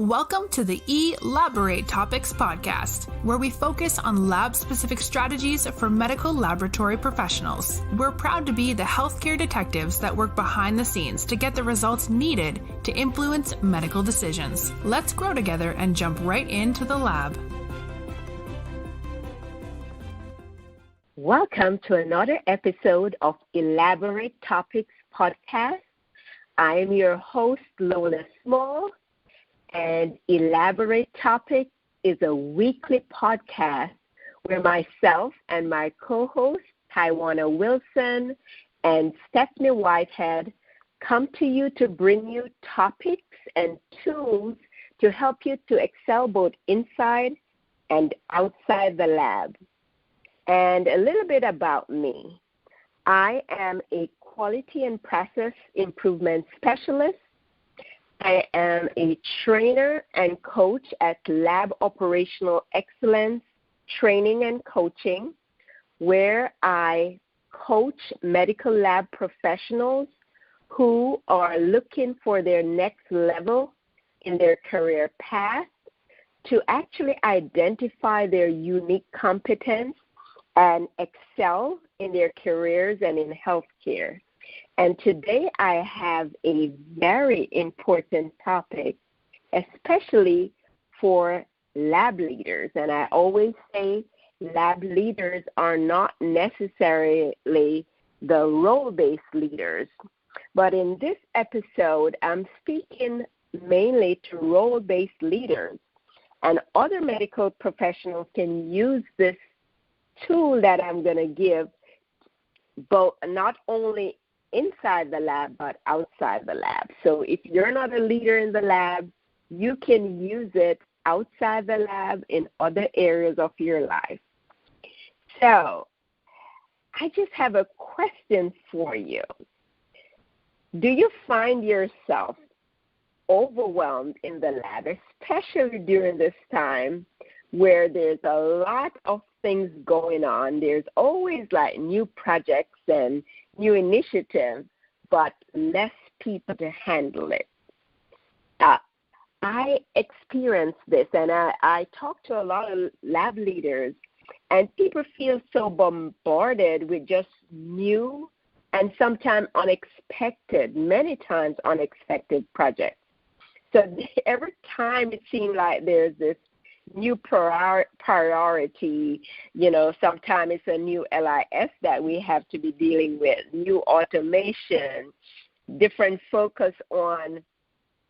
Welcome to the eLABorate Topics podcast, where we focus on lab-specific strategies for medical laboratory professionals. We're proud to be the healthcare detectives that work behind the scenes to get the results needed to influence medical decisions. Let's grow together and jump right into the lab. Welcome to another episode of eLABorate Topics podcast. I am your host, Lona Small. And eLABorate Topic is a weekly podcast where myself and my co-host, Taiwana Wilson and Stephanie Whitehead, come to you to bring you topics and tools to help you to excel both inside and outside the lab. And a little bit about me. I am a quality and process improvement specialist. I am a trainer and coach at Lab Operational Excellence Training and Coaching, where I coach medical lab professionals who are looking for their next level in their career path to actually identify their unique competence and excel in their careers and in healthcare. And today I have a very important topic, especially for lab leaders. And I always say lab leaders are not necessarily the role-based leaders. But in this episode, I'm speaking mainly to role-based leaders. And other medical professionals can use this tool that I'm going to give, both not only inside the lab, but outside the lab. So if you're not a leader in the lab, you can use it outside the lab in other areas of your life. So I just have a question for you. Do you find yourself overwhelmed in the lab, especially during this time where there's a lot of things going on? There's always like new projects and new initiatives, but less people to handle it. I experienced this, and I talk to a lot of lab leaders, and people feel so bombarded with just new and sometimes unexpected, many times unexpected projects. So every time it seems like there's this new priority, sometimes it's a new LIS that we have to be dealing with, new automation, different focus on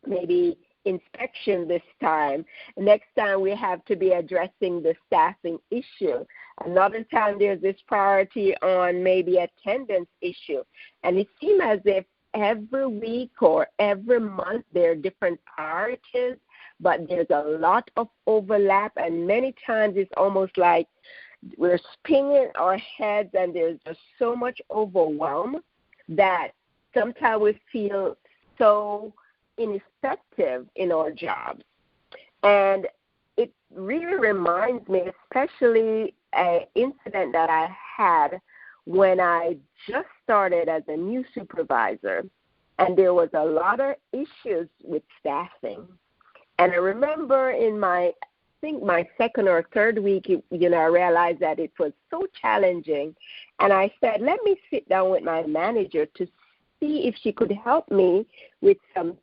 maybe inspection this time. Next time we have to be addressing the staffing issue. Another time there's this priority on maybe attendance issue. And it seems as if every week or every month there are different priorities, but there's a lot of overlap, and many times it's almost like we're spinning our heads and there's just so much overwhelm that sometimes we feel so ineffective in our jobs. And it really reminds me, especially an incident that I had when I just started as a new supervisor, and there was a lot of issues with staffing. And I remember in my second or third week, I realized that it was so challenging. And I said, let me sit down with my manager to see if she could help me with some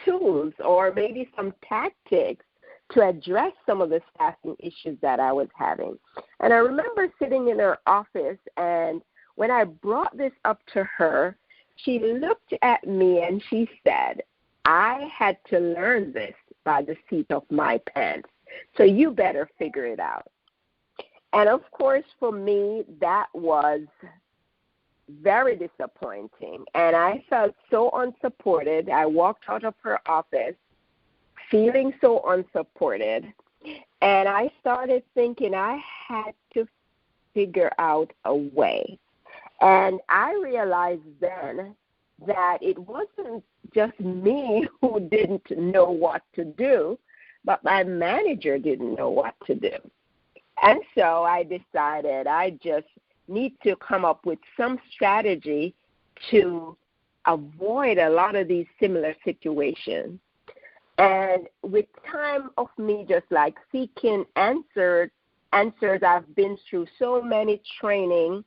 tools or maybe some tactics to address some of the staffing issues that I was having. And I remember sitting in her office, and when I brought this up to her, she looked at me and she said, I had to learn this by the seat of my pants, so you better figure it out. And of course, for me, that was very disappointing, and I felt so unsupported. I walked out of her office feeling so unsupported, and I started thinking I had to figure out a way. And I realized then that it wasn't just me who didn't know what to do, but my manager didn't know what to do. And so I decided I just need to come up with some strategy to avoid a lot of these similar situations. And with time of me just like seeking answers, I've been through so many training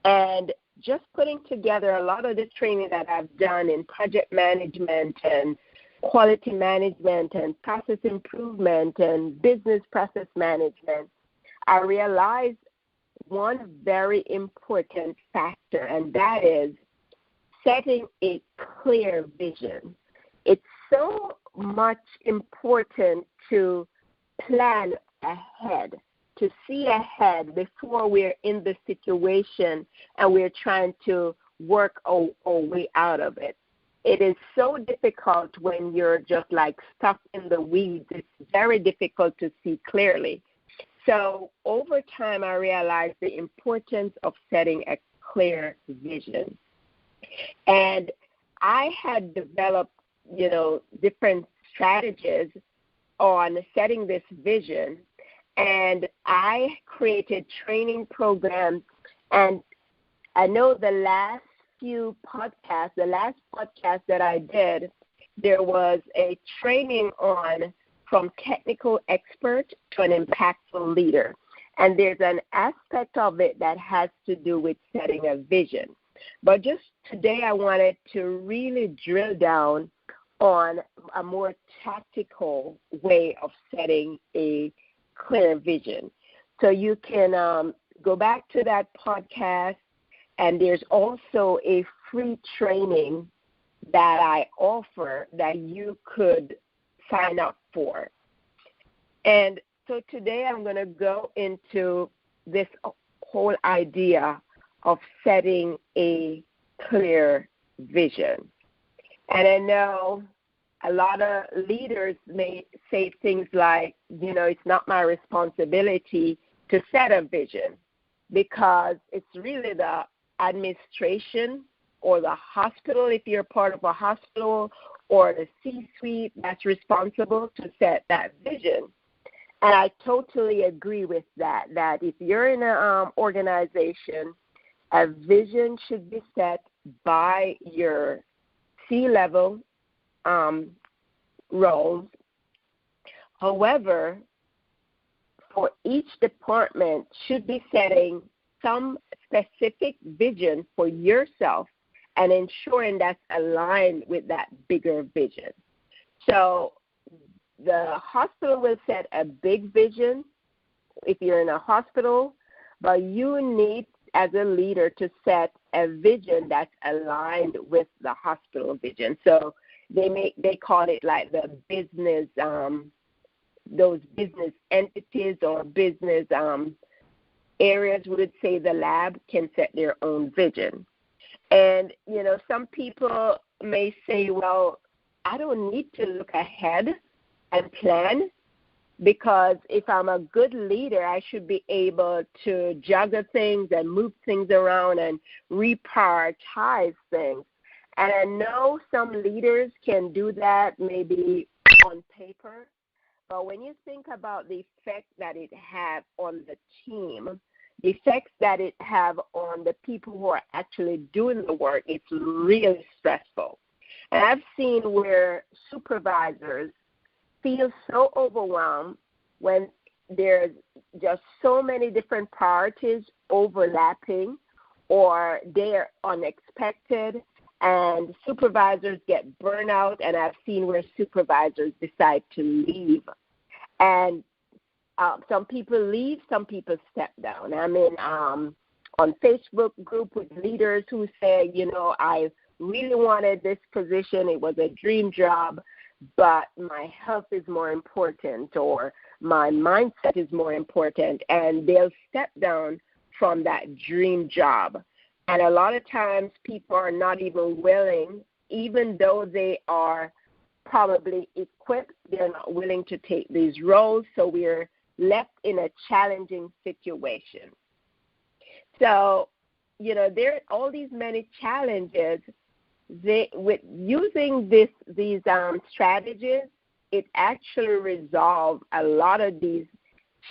and just putting together a lot of the training that I've done in project management and quality management and process improvement and business process management, I realized one very important factor, and that is setting a clear vision. It's so much important to plan ahead, to see ahead before we're in the situation and we're trying to work our way out of it. It is so difficult when you're just like stuck in the weeds. It's very difficult to see clearly. So over time, I realized the importance of setting a clear vision. And I had developed, different strategies on setting this vision. And I created training programs. And I know the last podcast that I did, there was a training on from technical expert to an impactful leader. And there's an aspect of it that has to do with setting a vision. But just today I wanted to really drill down on a more tactical way of setting a clear vision. So you can go back to that podcast, and there's also a free training that I offer that you could sign up for. And so today I'm going to go into this whole idea of setting a clear vision. And I know a lot of leaders may say things like, it's not my responsibility to set a vision because it's really the administration or the hospital, if you're part of a hospital, or the C-suite that's responsible to set that vision. And I totally agree with that if you're in an organization, a vision should be set by your C-level roles. However, for each department should be setting some specific vision for yourself and ensuring that's aligned with that bigger vision. So the hospital will set a big vision if you're in a hospital, but you need, as a leader, to set a vision that's aligned with the hospital vision. So they call it like the business, those business entities or business areas would say the lab can set their own vision. And, some people may say, well, I don't need to look ahead and plan because if I'm a good leader, I should be able to juggle things and move things around and reprioritize things. And I know some leaders can do that maybe on paper, but when you think about the effect that it has on the team, the effects that it have on the people who are actually doing the work, it's really stressful. And I've seen where supervisors feel so overwhelmed when there's just so many different priorities overlapping or they're unexpected, and supervisors get burnout, and I've seen where supervisors decide to leave. And some people leave, some people step down. I'm in on Facebook group with leaders who say, I really wanted this position. It was a dream job, but my health is more important or my mindset is more important, and they'll step down from that dream job. And a lot of times people are not even willing, even though they are probably equipped, they're not willing to take these roles, so we're left in a challenging situation. So, there are all these many challenges. With using these strategies, it actually resolves a lot of these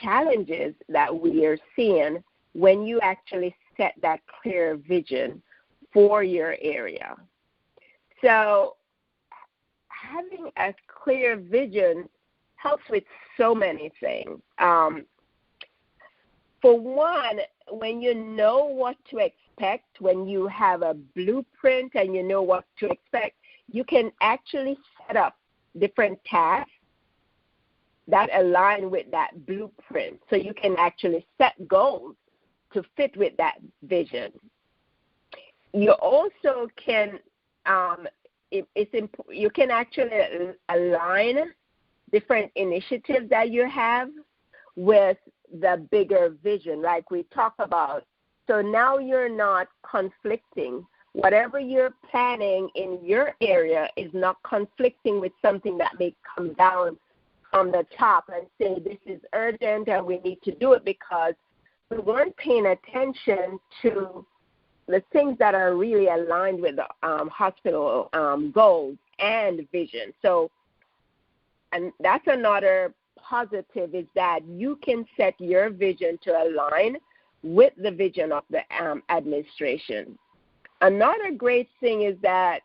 challenges that we are seeing when you actually set that clear vision for your area. So having a clear vision helps with so many things. For one, when you know what to expect, when you have a blueprint and you know what to expect, you can actually set up different tasks that align with that blueprint. So you can actually set goals to fit with that vision. You also can, you can actually align different initiatives that you have with the bigger vision, like we talked about. So now you're not conflicting. Whatever you're planning in your area is not conflicting with something that may come down from the top and say this is urgent and we need to do it, because we weren't paying attention to the things that are really aligned with the hospital goals and vision. So, and that's another positive, is that you can set your vision to align with the vision of the administration. Another great thing is that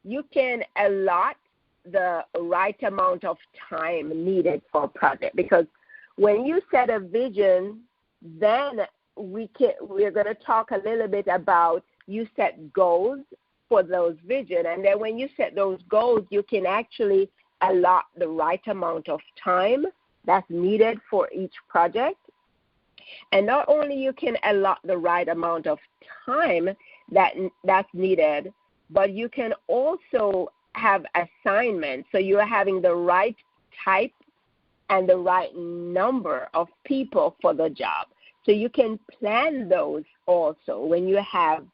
you can allot the right amount of time needed for a project, because when you set a vision, then we're going to talk a little bit about you set goals for those vision, and then when you set those goals, you can actually allot the right amount of time that's needed for each project. And not only you can allot the right amount of time that's needed, but you can also have assignments. So you're having the right type and the right number of people for the job. So you can plan those also. When you have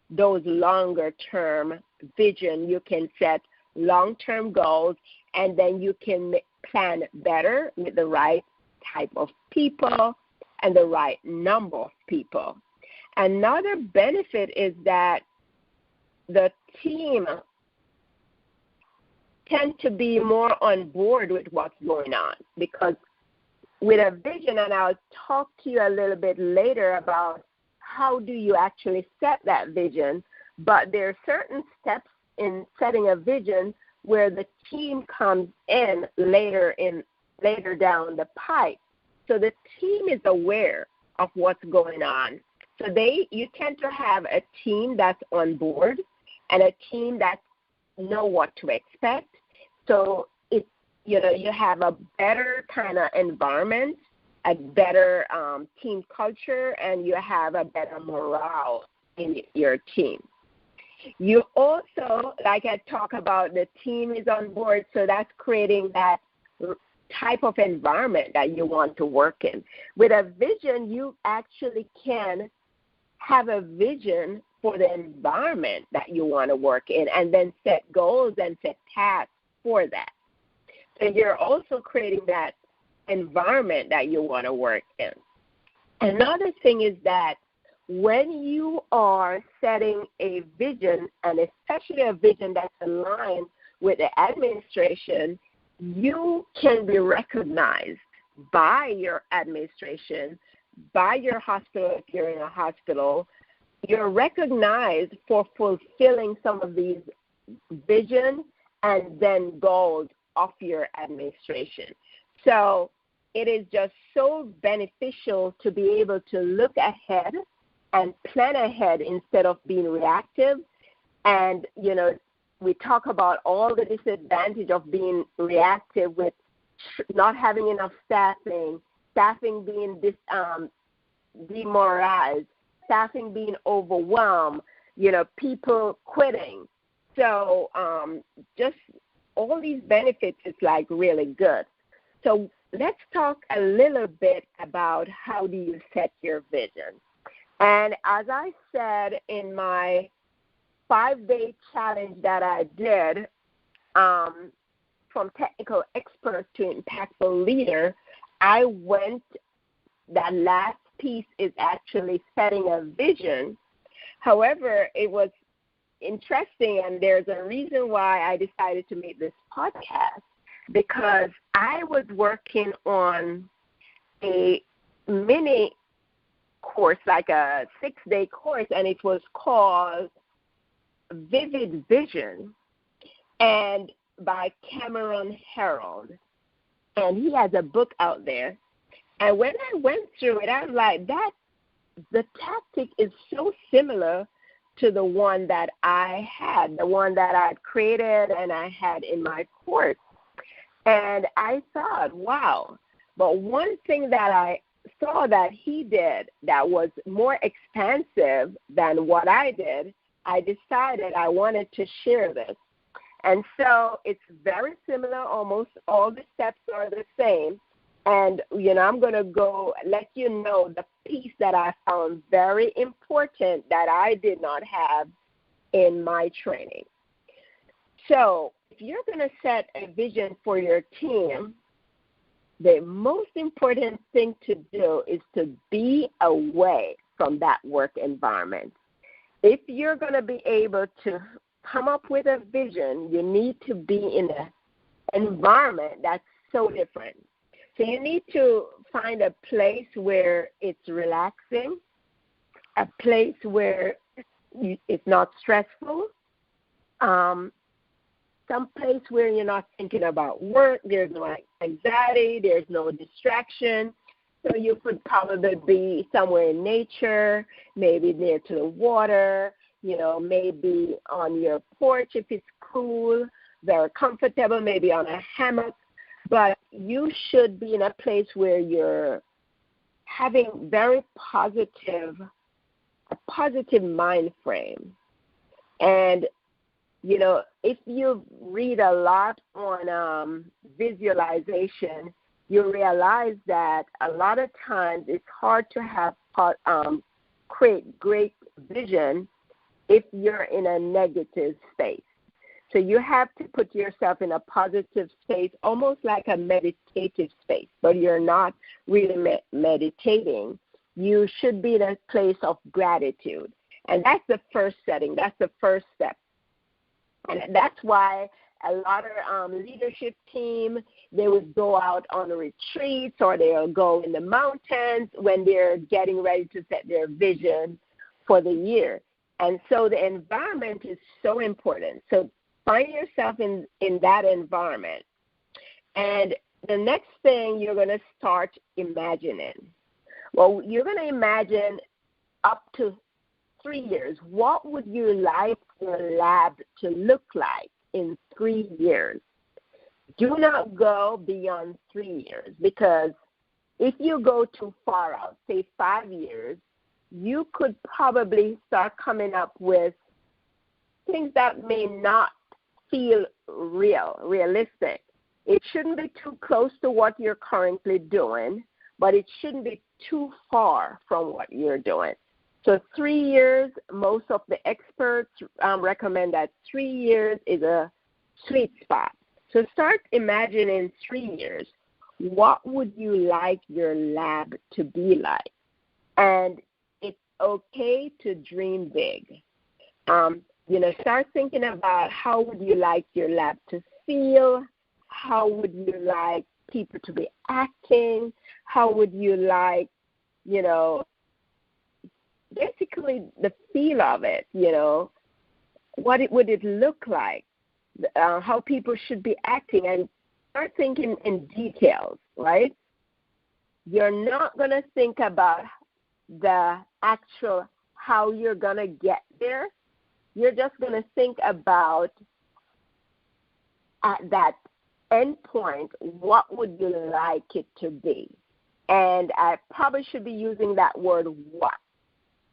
those longer term vision, you can set long-term goals, and then you can plan better with the right type of people and the right number of people. Another benefit is that the team tend to be more on board with what's going on, because with a vision, and I'll talk to you a little bit later about how do you actually set that vision, but there are certain steps in setting a vision where the team comes in later down the pipe. So the team is aware of what's going on. So you tend to have a team that's on board and a team that know what to expect. So you have a better kind of environment, a better team culture, and you have a better morale in your team. You also, like I talk about, the team is on board, so that's creating that type of environment that you want to work in. With a vision, you actually can have a vision for the environment that you want to work in, and then set goals and set tasks for that. So you're also creating that environment that you want to work in. Another thing is that when you are setting a vision, and especially a vision that's aligned with the administration, you can be recognized by your administration, by your hospital if you're in a hospital. You're recognized for fulfilling some of these vision and then goals of your administration. So it is just so beneficial to be able to look ahead and plan ahead instead of being reactive. And, we talk about all the disadvantage of being reactive with not having enough staffing being demoralized, staffing being overwhelmed, people quitting. So just all these benefits is like really good. So let's talk a little bit about how do you set your vision. And as I said in my 5-day challenge that I did, from technical expert to impactful leader, that last piece is actually setting a vision. However, it was interesting, and there's a reason why I decided to make this podcast, because I was working on a mini course, like a 6-day course, and it was called Vivid Vision. And by Cameron Herold, and he has a book out there. And when I went through it, I'm like, the tactic is so similar to the one that I had, the one that I created and I had in my course. And I thought, wow. But one thing that I saw that he did that was more expansive than what I did, I decided I wanted to share this. And so it's very similar. Almost all the steps are the same. And, I'm going to let you know the piece that I found very important that I did not have in my training. So if you're going to set a vision for your team, the most important thing to do is to be away from that work environment. If you're going to be able to come up with a vision, you need to be in an environment that's so different. So you need to find a place where it's relaxing, a place where it's not stressful, some place where you're not thinking about work, there's no anxiety, there's no distraction. So you could probably be somewhere in nature, maybe near to the water, maybe on your porch if it's cool, very comfortable, maybe on a hammock. But you should be in a place where you're having a positive mind frame. And, if you read a lot on visualization, you realize that a lot of times it's hard to create great vision if you're in a negative space. So you have to put yourself in a positive space, almost like a meditative space, but you're not really meditating. You should be in a place of gratitude. And that's the first setting. That's the first step. And that's why a lot of leadership team, they would go out on retreats or they'll go in the mountains when they're getting ready to set their vision for the year. And so the environment is so important. So find yourself in that environment. And the next thing you're going to start imagining. Well, you're going to imagine up to 3 years. What would you like your lab to look like in 3 years? Do not go beyond 3 years, because if you go too far out, say 5 years, you could probably start coming up with things that may not feel realistic. It shouldn't be too close to what you're currently doing, but it shouldn't be too far from what you're doing. So 3 years, most of the experts recommend that 3 years is a sweet spot. So start imagining 3 years. What would you like your lab to be like? And it's okay to dream big. Start thinking about how would you like your lab to feel? How would you like people to be acting? How would you like, basically the feel of it, would it look like, how people should be acting, and start thinking in details, right? You're not going to think about the actual how you're going to get there. You're just going to think about at that end point, what would you like it to be? And I probably should be using that word what.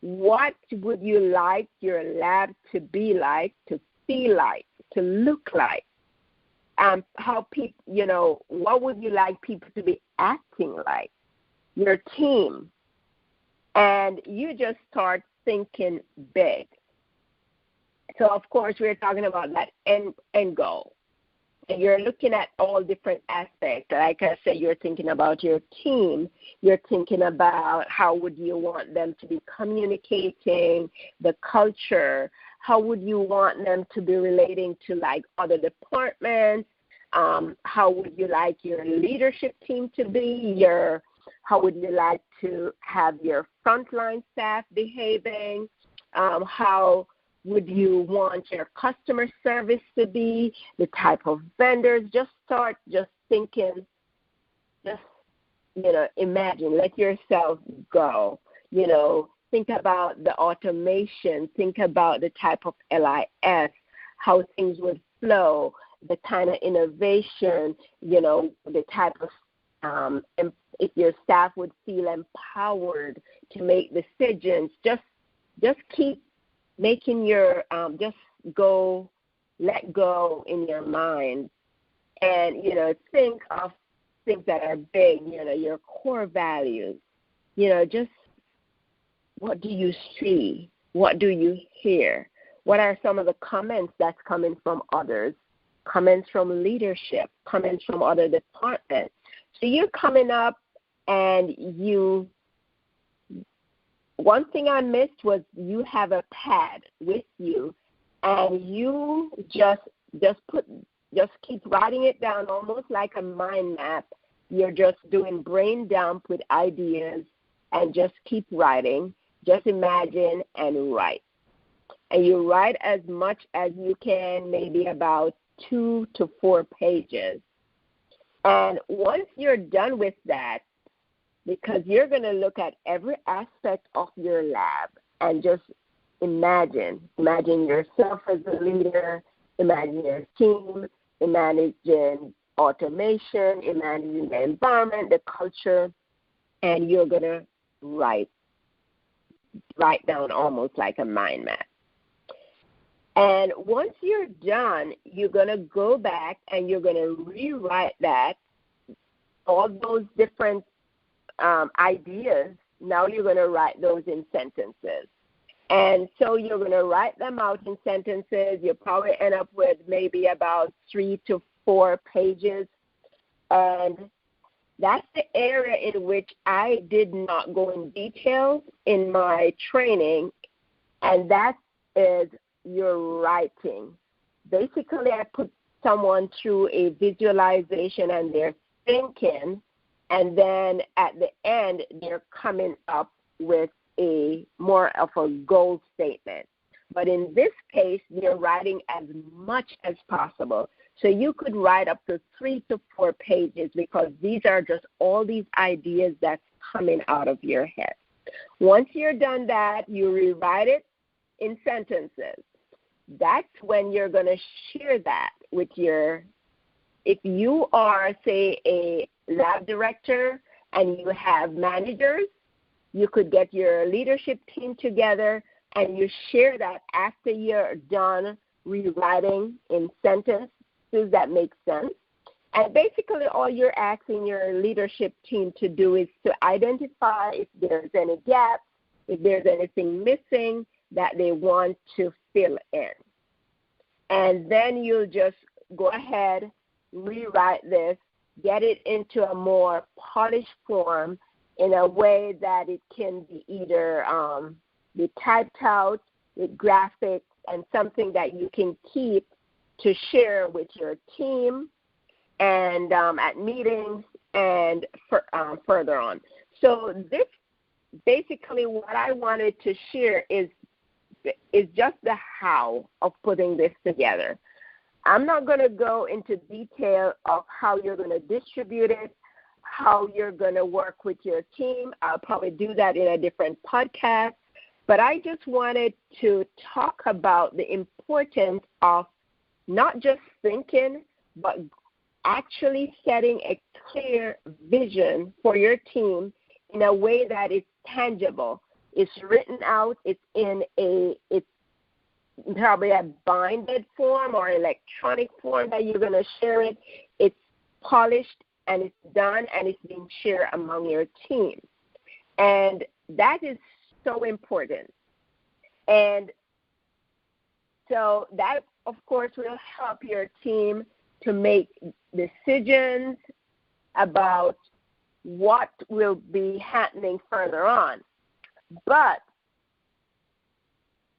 What would you like your lab to be like, to feel like, to look like? How people, what would you like people to be acting like? Your team. And you just start thinking big. So, of course, we're talking about that end goal. And you're looking at all different aspects. Like I said, you're thinking about your team. You're thinking about how would you want them to be communicating, the culture. How would you want them to be relating to, like, other departments? How would you like your leadership team to be? How would you like to have your frontline staff behaving? How would you want your customer service to be, the type of vendors. Just start just thinking, imagine, let yourself go. Think about the automation, think about the type of LIS, how things would flow, the kind of innovation, the type of, if your staff would feel empowered to make decisions. Just keep making your, let go in your mind. And, think of things that are big, your core values. Just what do you see? What do you hear? What are some of the comments that's coming from others? Comments from leadership, comments from other departments. So you're coming up and one thing I missed was you have a pad with you and you just keep writing it down almost like a mind map. You're just doing brain dump with ideas and just keep writing. Just imagine and write. And you write as much as you can, maybe about 2 to 4 pages. And once you're done with that, because you're going to look at every aspect of your lab and just imagine yourself as a leader, imagine your team, imagine automation, imagine the environment, the culture, and you're going to write down almost like a mind map. And once you're done, you're going to go back and you're going to rewrite that, all those different ideas. Now you're going to write those in sentences. And so you're going to write them out in sentences. You'll probably end up with maybe about 3 to 4 pages. And that's the area in which I did not go in detail in my training, and that is your writing. Basically, I put someone through a visualization and they're thinking, and then at the end, they're coming up with a more of a goal statement. But in this case, they're writing as much as possible. So you could write up to 3 to 4 pages because these are just all these ideas that's coming out of your head. Once you're done that, you rewrite it in sentences. That's when you're going to share that with if you are, say, a lab director and you have managers, you could get your leadership team together and you share that after you're done rewriting in sentences that make sense. And basically all you're asking your leadership team to do is to identify if there's any gaps, if there's anything missing that they want to fill in. And then you'll just go ahead, rewrite this, get it into a more polished form in a way that it can be either be typed out with graphics and something that you can keep to share with your team and at meetings and further on. So this basically what I wanted to share is just the how of putting this together. I'm not going to go into detail of how you're going to distribute it, how you're going to work with your team. I'll probably do that in a different podcast. But I just wanted to talk about the importance of not just thinking, but actually setting a clear vision for your team in a way that is tangible. It's written out, it's probably a binded form or electronic form that you're going to share it. It's polished and it's done and it's being shared among your team. And that is so important. And so that, of course, will help your team to make decisions about what will be happening further on. But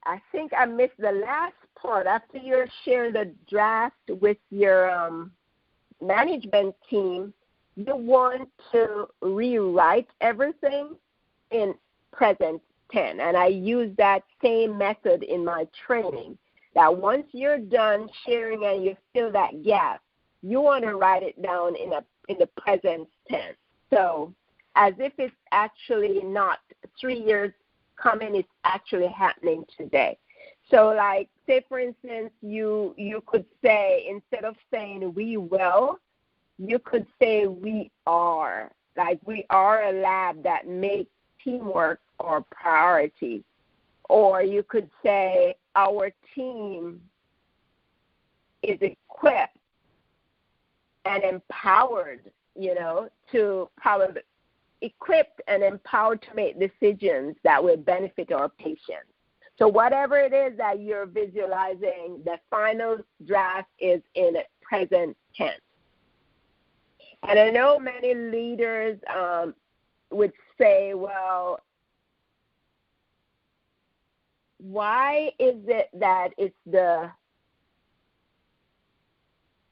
I think I missed the last part. After you're sharing the draft with your management team, you want to rewrite everything in present 10. And I use that same method in my training, that once you're done sharing and you fill that gap, you want to write it down in the present tense. So as if it's actually not 3 years coming, it's actually happening today. So like, say for instance, you could say, instead of saying we will, you could say we are. Like, we are a lab that makes teamwork our priority. Or you could say our team is equipped and empowered, equipped and empowered to make decisions that will benefit our patients. So whatever it is that you're visualizing, the final draft is in present tense. And I know many leaders would say, well, why is it that it's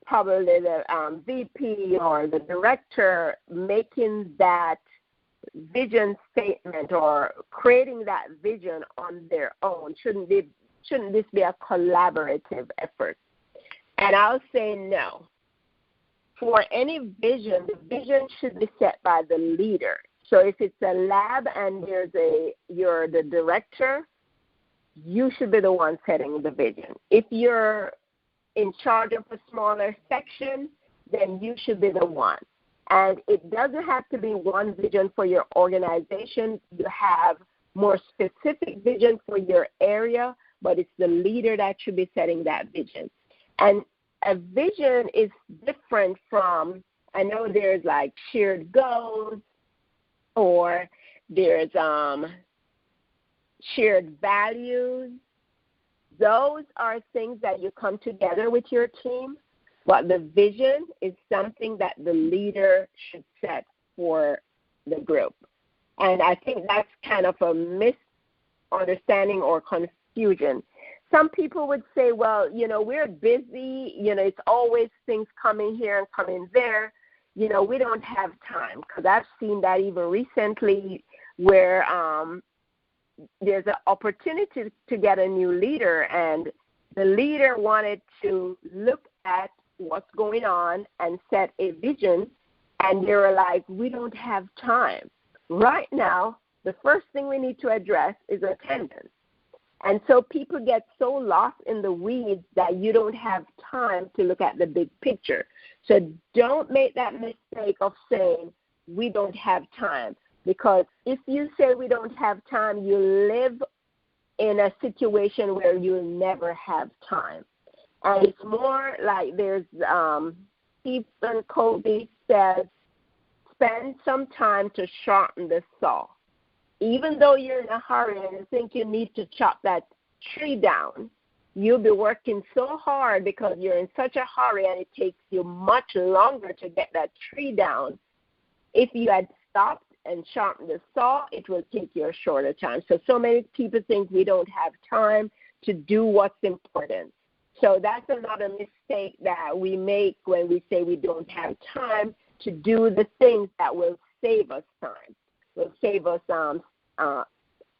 probably the VP or the director making that vision statement or creating that vision on their own? Shouldn't this be a collaborative effort? And I'll say no. For any vision, the vision should be set by the leader. So if it's a lab and you're the director, you should be the one setting the vision. If you're in charge of a smaller section, then you should be the one. And it doesn't have to be one vision for your organization. You have more specific vision for your area, but it's the leader that should be setting that vision. And a vision is different from, I know there's like shared goals, or there's shared values. Those are things that you come together with your team, but the vision is something that the leader should set for the group. And I think that's kind of a misunderstanding or confusion. Some people would say, well, we're busy, it's always things coming here and coming there, we don't have time. Because I've seen that even recently where there's an opportunity to get a new leader, and the leader wanted to look at what's going on and set a vision, and they were like, we don't have time. Right now, the first thing we need to address is attendance. And so people get so lost in the weeds that you don't have time to look at the big picture. So don't make that mistake of saying we don't have time, because if you say we don't have time, you live in a situation where you'll never have time. And it's more like there's Stephen Covey says, spend some time to sharpen the saw. Even though you're in a hurry and you think you need to chop that tree down, you'll be working so hard because you're in such a hurry and it takes you much longer to get that tree down. If you had stopped and sharpened the saw, it will take you a shorter time. So many people think we don't have time to do what's important. So that's another mistake that we make when we say we don't have time to do the things that will save us time. Will save us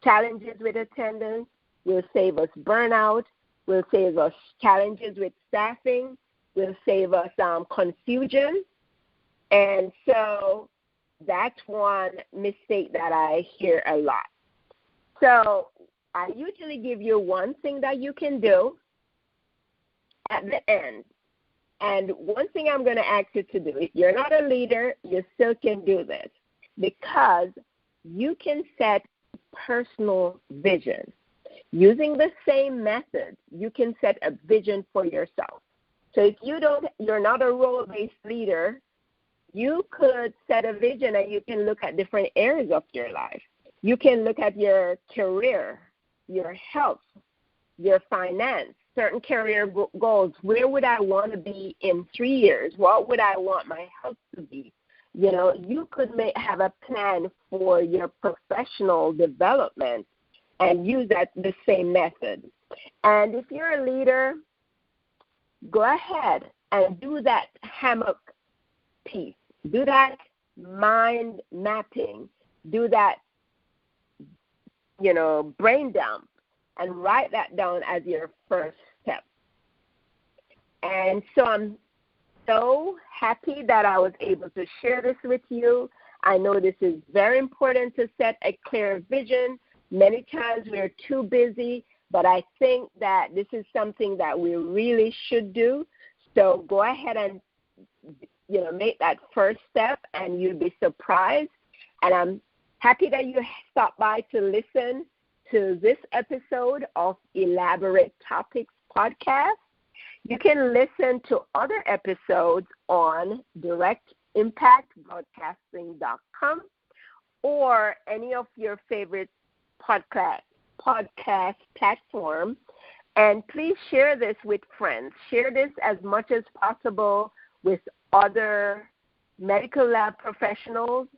challenges with attendance, will save us burnout, will save us challenges with staffing, will save us confusion. And so that's one mistake that I hear a lot. So I usually give you one thing that you can do at the end. And one thing I'm going to ask you to do, if you're not a leader, you still can do this, because you can set personal vision. Using the same method, you can set a vision for yourself. So if you're not a role-based leader, you could set a vision and you can look at different areas of your life. You can look at your career, your health, your finance, certain career goals. Where would I want to be in 3 years? What would I want my health to be? You could have a plan for your professional development and use the same method. And if you're a leader, go ahead and do that hammock piece. Do that mind mapping. Do that brain dump, and write that down as your first step. And so I'm so happy that I was able to share this with you. I know this is very important to set a clear vision. Many times we're too busy, but I think that this is something that we really should do. So go ahead and make that first step, and you'll be surprised. And I'm happy that you stopped by to listen to this episode of eLABorate Topics podcast. You can listen to other episodes on directimpactbroadcasting.com or any of your favorite podcast platform. And please share this with friends. Share this as much as possible with other medical lab professionals.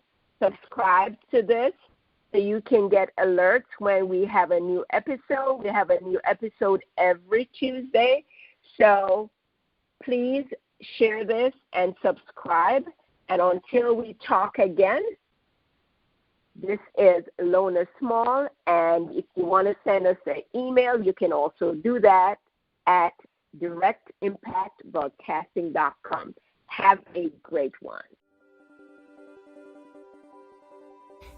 Subscribe to this so you can get alerts when we have a new episode. We have a new episode every Tuesday. So please share this and subscribe. And until we talk again, this is Lona Small. And if you want to send us an email, you can also do that at directimpactbroadcasting.com. Have a great one.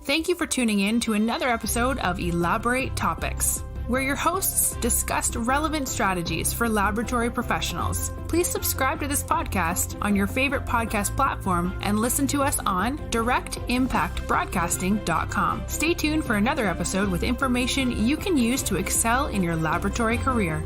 Thank you for tuning in to another episode of eLABorate Topics, where your hosts discussed relevant strategies for laboratory professionals. Please subscribe to this podcast on your favorite podcast platform and listen to us on directimpactbroadcasting.com. Stay tuned for another episode with information you can use to excel in your laboratory career.